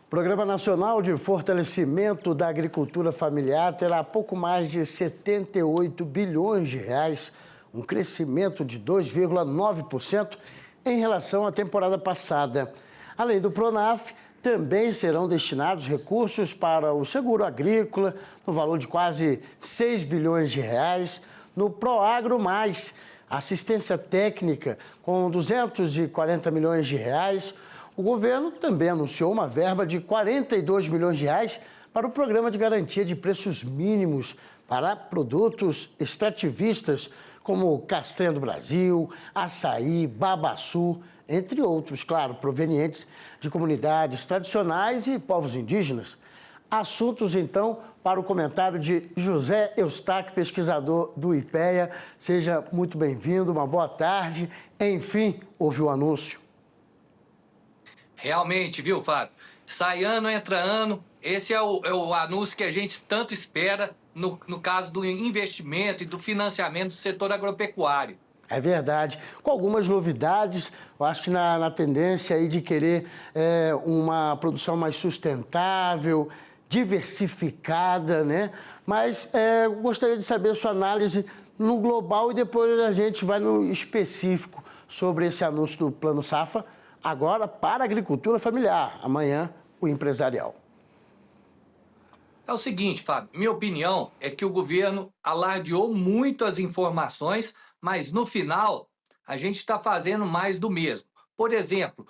O Programa Nacional de Fortalecimento da Agricultura Familiar terá pouco mais de 78 bilhões de reais, um crescimento de 2,9% em relação à temporada passada. Além do Pronaf, também serão destinados recursos para o seguro agrícola, no valor de quase 6 bilhões de reais, no Proagro Mais, assistência técnica com 240 milhões de reais. O governo também anunciou uma verba de 42 milhões de reais para o Programa de Garantia de Preços Mínimos para produtos extrativistas, como castanha do Brasil, açaí, babaçu, entre outros, claro, provenientes de comunidades tradicionais e povos indígenas. Assuntos, então, para o comentário de José Eustáquio, pesquisador do IPEA. Seja muito bem-vindo, uma boa tarde. Enfim, houve o anúncio. Realmente, viu, Fábio? Sai ano, entra ano. Esse é o anúncio que a gente tanto espera no caso do investimento e do financiamento do setor agropecuário. É verdade. Com algumas novidades, eu acho que na tendência aí de querer uma produção mais sustentável, diversificada, né? Mas gostaria de saber a sua análise no global e depois a gente vai no específico sobre esse anúncio do Plano Safra, agora para a agricultura familiar, amanhã o empresarial. É o seguinte, Fábio, minha opinião é que o governo alardeou muito as informações, mas no final a gente está fazendo mais do mesmo. Por exemplo,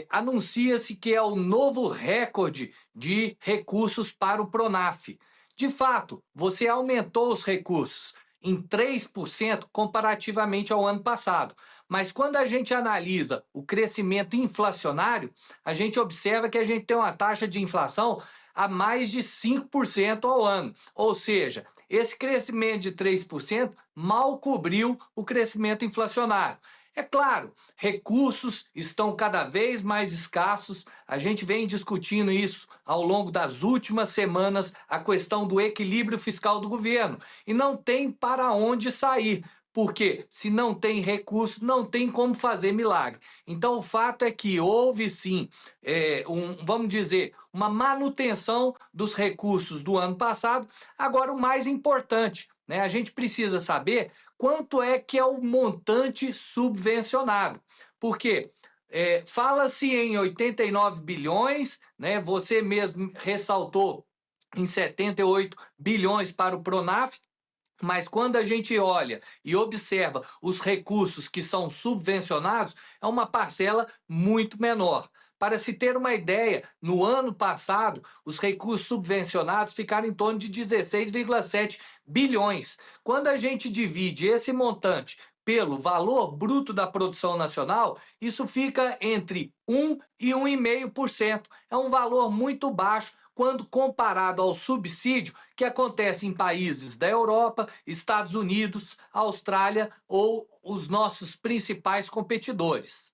anuncia-se que é o novo recorde de recursos para o Pronaf. De fato, você aumentou os recursos em 3% comparativamente ao ano passado. Mas quando a gente analisa o crescimento inflacionário, a gente observa que a gente tem uma taxa de inflação a mais de 5% ao ano. Ou seja, esse crescimento de 3% mal cobriu o crescimento inflacionário. É claro, recursos estão cada vez mais escassos. A gente vem discutindo isso ao longo das últimas semanas, a questão do equilíbrio fiscal do governo. E não tem para onde sair. Porque se não tem recurso, não tem como fazer milagre. Então, o fato é que houve sim, vamos dizer, uma manutenção dos recursos do ano passado. Agora, o mais importante, né? A gente precisa saber quanto é que é o montante subvencionado. Porque fala-se em 89 bilhões, né? Você mesmo ressaltou em 78 bilhões para o Pronaf. Mas quando a gente olha e observa os recursos que são subvencionados, é uma parcela muito menor. Para se ter uma ideia, no ano passado, os recursos subvencionados ficaram em torno de 16,7 bilhões. Quando a gente divide esse montante pelo valor bruto da produção nacional, isso fica entre 1 e 1,5%. É um valor muito baixo quando comparado ao subsídio que acontece em países da Europa, Estados Unidos, Austrália ou os nossos principais competidores.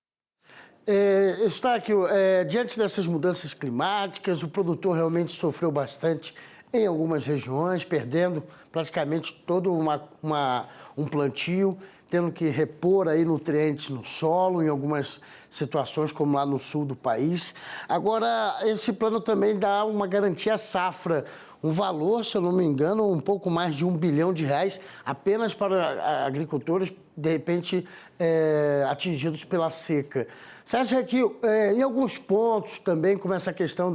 Eustáquio, diante dessas mudanças climáticas, o produtor realmente sofreu bastante em algumas regiões, perdendo praticamente todo um plantio, tendo que repor aí nutrientes no solo, em algumas situações, como lá no sul do país. Agora, esse plano também dá uma garantia à safra, um valor, se eu não me engano, um pouco mais de 1 bilhão de reais, apenas para agricultores, de repente, atingidos pela seca. Você acha que em alguns pontos também, como essa questão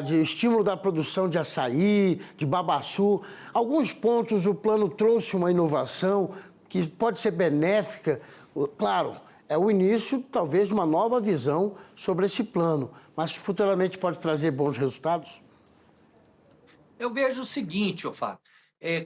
de estímulo da produção de açaí, de babaçu, alguns pontos o plano trouxe uma inovação que pode ser benéfica? Claro, é o início, talvez, de uma nova visão sobre esse plano, mas que futuramente pode trazer bons resultados? Eu vejo o seguinte, Fábio,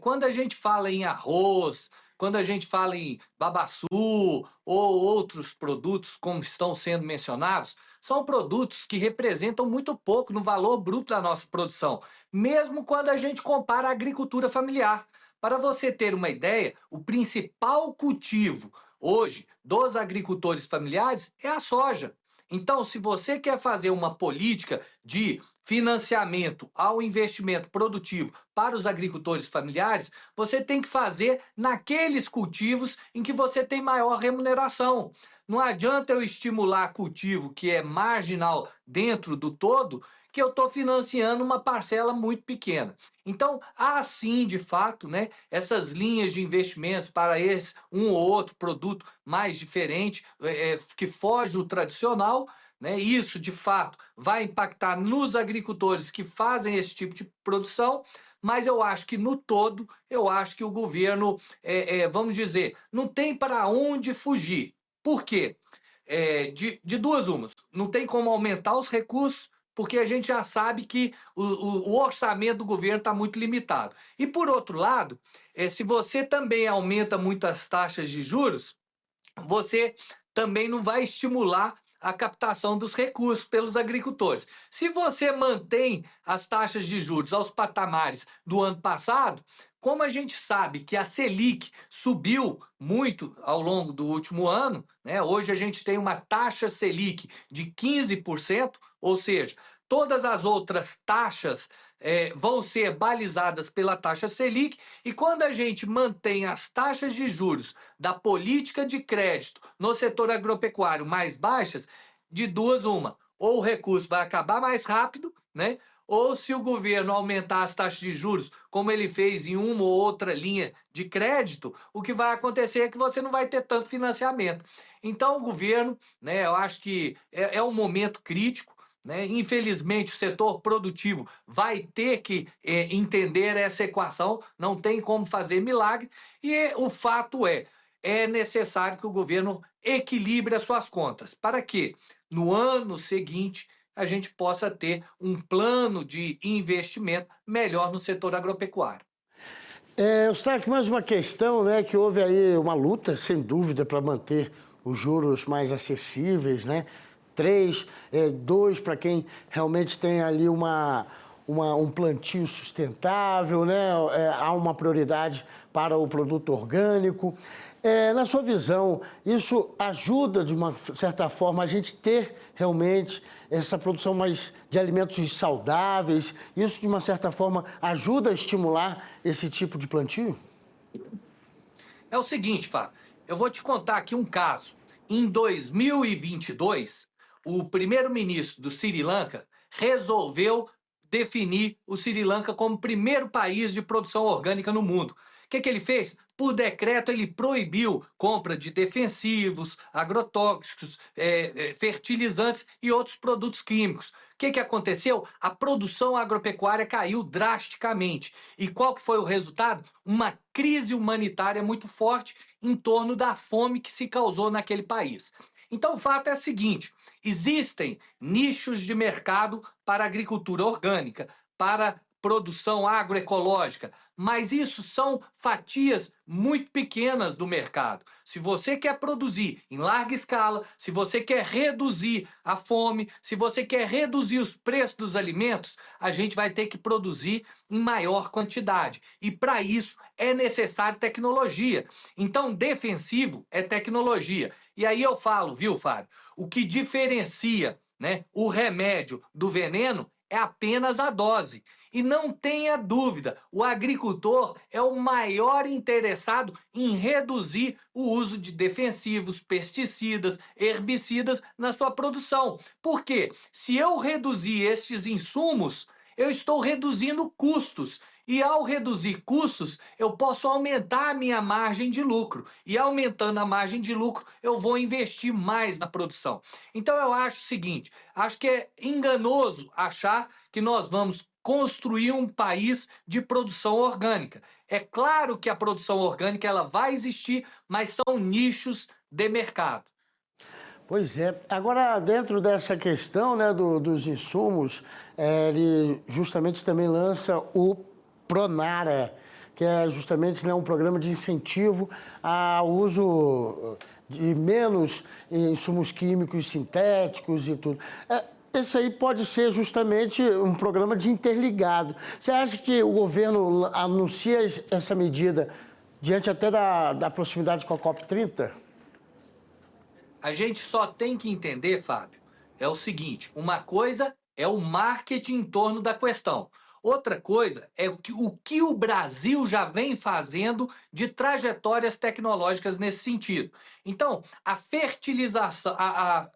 quando a gente fala em arroz, quando a gente fala em babaçu ou outros produtos como estão sendo mencionados, são produtos que representam muito pouco no valor bruto da nossa produção, mesmo quando a gente compara a agricultura familiar. Para você ter uma ideia, o principal cultivo hoje dos agricultores familiares é a soja. Então, se você quer fazer uma política de financiamento ao investimento produtivo para os agricultores familiares, você tem que fazer naqueles cultivos em que você tem maior remuneração. Não adianta eu estimular cultivo que é marginal dentro do todo, que eu estou financiando uma parcela muito pequena. Então, há sim, de fato, né, essas linhas de investimentos para esse um ou outro produto mais diferente, que foge do tradicional, né? Isso, de fato, vai impactar nos agricultores que fazem esse tipo de produção, mas eu acho que, no todo, eu acho que o governo, vamos dizer, não tem para onde fugir. Por quê? De duas umas, não tem como aumentar os recursos, porque a gente já sabe que o orçamento do governo está muito limitado. E, por outro lado, se você também aumenta muito as taxas de juros, você também não vai estimular a captação dos recursos pelos agricultores. Se você mantém as taxas de juros aos patamares do ano passado, como a gente sabe que a Selic subiu muito ao longo do último ano, né? Hoje a gente tem uma taxa Selic de 15%, ou seja, todas as outras taxas vão ser balizadas pela taxa Selic, e quando a gente mantém as taxas de juros da política de crédito no setor agropecuário mais baixas, de duas uma, ou o recurso vai acabar mais rápido, né? Ou se o governo aumentar as taxas de juros, como ele fez em uma ou outra linha de crédito, o que vai acontecer é que você não vai ter tanto financiamento. Então, o governo, né, eu acho que é um momento crítico, né? Infelizmente, o setor produtivo vai ter que entender essa equação, não tem como fazer milagre, e o fato é necessário que o governo equilibre as suas contas, para que no ano seguinte a gente possa ter um plano de investimento melhor no setor agropecuário. Eustáquio, mais uma questão, né, que houve aí uma luta, sem dúvida, para manter os juros mais acessíveis, né? 3, 2 para quem realmente tem ali um plantio sustentável, né? Há uma prioridade para o produto orgânico. Na sua visão, isso ajuda, de uma certa forma, a gente ter realmente essa produção mais de alimentos saudáveis? Isso, de uma certa forma, ajuda a estimular esse tipo de plantio? É o seguinte, Fábio, eu vou te contar aqui um caso. Em 2022, o primeiro-ministro do Sri Lanka resolveu definir o Sri Lanka como primeiro país de produção orgânica no mundo. O que ele fez? Por decreto, ele proibiu compra de defensivos, agrotóxicos, fertilizantes e outros produtos químicos. O que aconteceu? A produção agropecuária caiu drasticamente. E qual que foi o resultado? Uma crise humanitária muito forte em torno da fome que se causou naquele país. Então, o fato é o seguinte: existem nichos de mercado para agricultura orgânica, para produção agroecológica, mas isso são fatias muito pequenas do mercado. Se você quer produzir em larga escala, se você quer reduzir a fome, se você quer reduzir os preços dos alimentos, a gente vai ter que produzir em maior quantidade. E para isso é necessário tecnologia. Então, defensivo é tecnologia. E aí eu falo, viu, Fábio? O que diferencia, né, o remédio do veneno é apenas a dose. E não tenha dúvida, o agricultor é o maior interessado em reduzir o uso de defensivos, pesticidas, herbicidas na sua produção. Por quê? Se eu reduzir estes insumos, eu estou reduzindo custos. E ao reduzir custos, eu posso aumentar a minha margem de lucro. E aumentando a margem de lucro, eu vou investir mais na produção. Então eu acho o seguinte, acho que é enganoso achar que nós vamos construir um país de produção orgânica. É claro que a produção orgânica ela vai existir, mas são nichos de mercado. Pois é. Agora, dentro dessa questão, né, dos insumos, ele justamente também lança o Pronara, que é justamente, né, um programa de incentivo ao uso de menos insumos químicos sintéticos e tudo. Esse aí pode ser justamente um programa de interligado. Você acha que o governo anuncia essa medida diante até da proximidade com a COP30? A gente só tem que entender, Fábio, é o seguinte: uma coisa é o marketing em torno da questão, Outra coisa é o que o Brasil já vem fazendo de trajetórias tecnológicas nesse sentido. Então, a fertilização,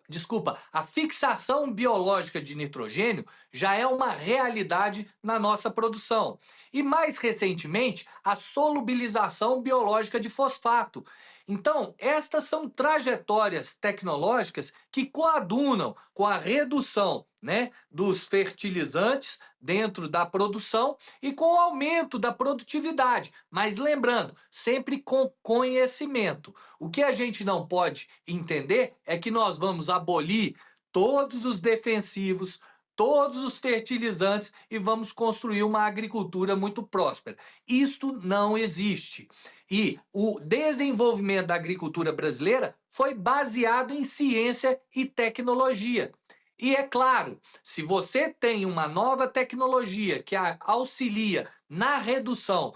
desculpa, a fixação biológica de nitrogênio já é uma realidade na nossa produção. E mais recentemente, a solubilização biológica de fosfato. Então, estas são trajetórias tecnológicas que coadunam com a redução, né, dos fertilizantes dentro da produção e com o aumento da produtividade. Mas lembrando, sempre com conhecimento. O que a gente não pode entender é que nós vamos abolir todos os defensivos, todos os fertilizantes e vamos construir uma agricultura muito próspera. Isto não existe. E o desenvolvimento da agricultura brasileira foi baseado em ciência e tecnologia. E é claro, se você tem uma nova tecnologia que auxilia na redução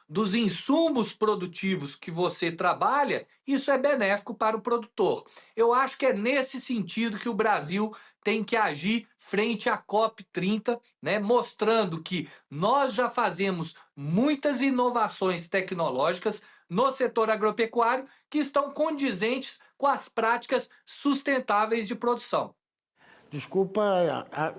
dos insumos produtivos que você trabalha, isso é benéfico para o produtor. Eu acho que é nesse sentido que o Brasil tem que agir frente à COP30, né, mostrando que nós já fazemos muitas inovações tecnológicas no setor agropecuário que estão condizentes com as práticas sustentáveis de produção. Desculpa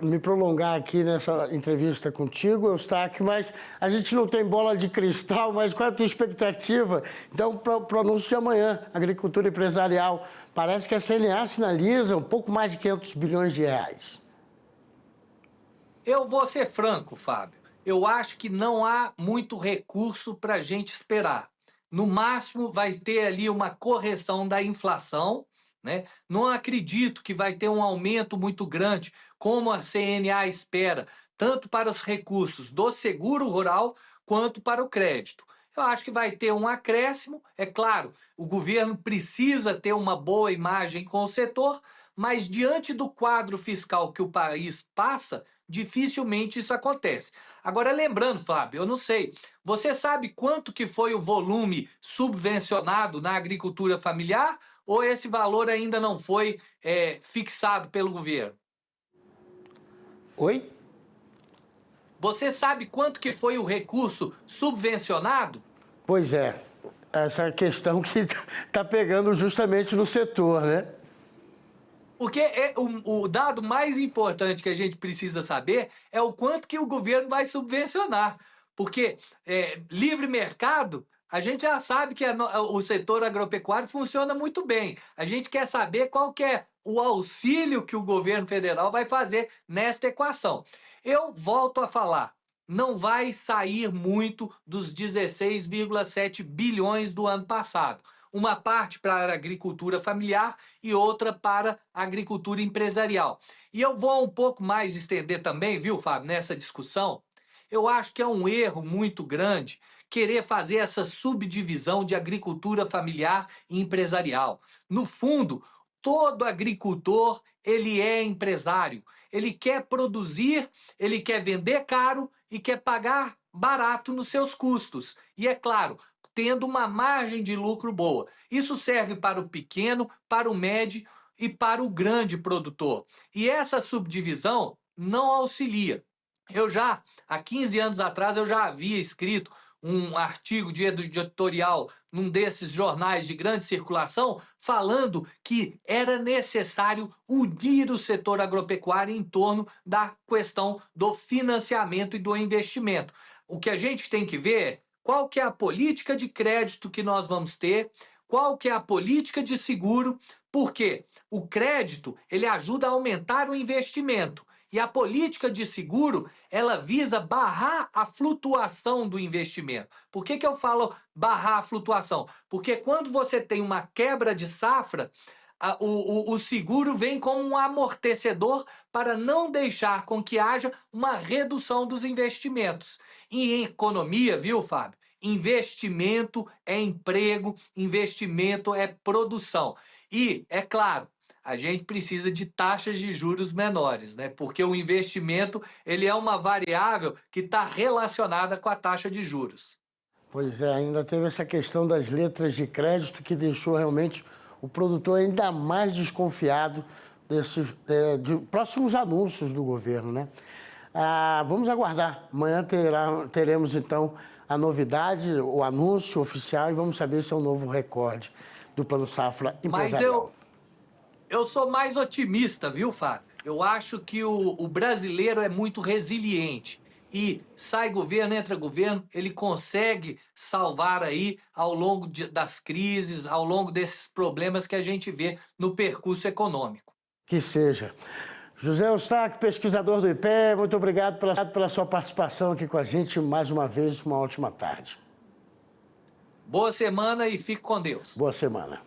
me prolongar aqui nessa entrevista contigo, Eustáquio, mas a gente não tem bola de cristal, mas qual é a tua expectativa? Então, para o anúncio de amanhã, agricultura empresarial, parece que a CNA sinaliza um pouco mais de 500 bilhões de reais. Eu vou ser franco, Fábio. Eu acho que não há muito recurso para a gente esperar. No máximo, vai ter ali uma correção da inflação, né? Não acredito que vai ter um aumento muito grande, como a CNA espera, tanto para os recursos do seguro rural quanto para o crédito. Eu acho que vai ter um acréscimo. É claro, o governo precisa ter uma boa imagem com o setor, mas diante do quadro fiscal que o país passa, dificilmente isso acontece. Agora, lembrando, Fábio, eu não sei, você sabe quanto que foi o volume subvencionado na agricultura familiar ou esse valor ainda não foi fixado pelo governo? Oi? Você sabe quanto que foi o recurso subvencionado? Pois é, essa questão que está pegando justamente no setor, né? Porque o dado mais importante que a gente precisa saber é o quanto que o governo vai subvencionar. Porque livre mercado, a gente já sabe que o setor agropecuário funciona muito bem. A gente quer saber qual que é o auxílio que o governo federal vai fazer nesta equação. Eu volto a falar, não vai sair muito dos 16,7 bilhões do ano passado. Uma parte para a agricultura familiar e outra para a agricultura empresarial. E eu vou um pouco mais estender também, viu, Fábio, nessa discussão. Eu acho que é um erro muito grande querer fazer essa subdivisão de agricultura familiar e empresarial. No fundo, todo agricultor, ele é empresário. Ele quer produzir, ele quer vender caro e quer pagar barato nos seus custos. E é claro, tendo uma margem de lucro boa. Isso serve para o pequeno, para o médio e para o grande produtor. E essa subdivisão não auxilia. Há 15 anos atrás, eu já havia escrito um artigo de editorial num desses jornais de grande circulação, falando que era necessário unir o setor agropecuário em torno da questão do financiamento e do investimento. O que a gente tem que ver é qual que é a política de crédito que nós vamos ter, qual que é a política de seguro, porque o crédito ele ajuda a aumentar o investimento. E a política de seguro, ela visa barrar a flutuação do investimento. Por que eu falo barrar a flutuação? Porque quando você tem uma quebra de safra, o seguro vem como um amortecedor para não deixar com que haja uma redução dos investimentos. E em economia, viu, Fábio? Investimento é emprego, investimento é produção. E, é claro, a gente precisa de taxas de juros menores, né? Porque o investimento ele é uma variável que está relacionada com a taxa de juros. Pois é, ainda teve essa questão das letras de crédito que deixou realmente o produtor ainda mais desconfiado de próximos anúncios do governo, né? Vamos aguardar. Amanhã teremos, então, a novidade, o anúncio oficial, e vamos saber se é um novo recorde do Plano Safra Empresarial. Mas eu sou mais otimista, viu, Fábio? Eu acho que o brasileiro é muito resiliente. E sai governo, entra governo, ele consegue salvar aí ao longo das crises, ao longo desses problemas que a gente vê no percurso econômico. Que seja. José Eustáquio, pesquisador do IPE, muito obrigado pela sua participação aqui com a gente. Mais uma vez, uma ótima tarde. Boa semana e fique com Deus. Boa semana.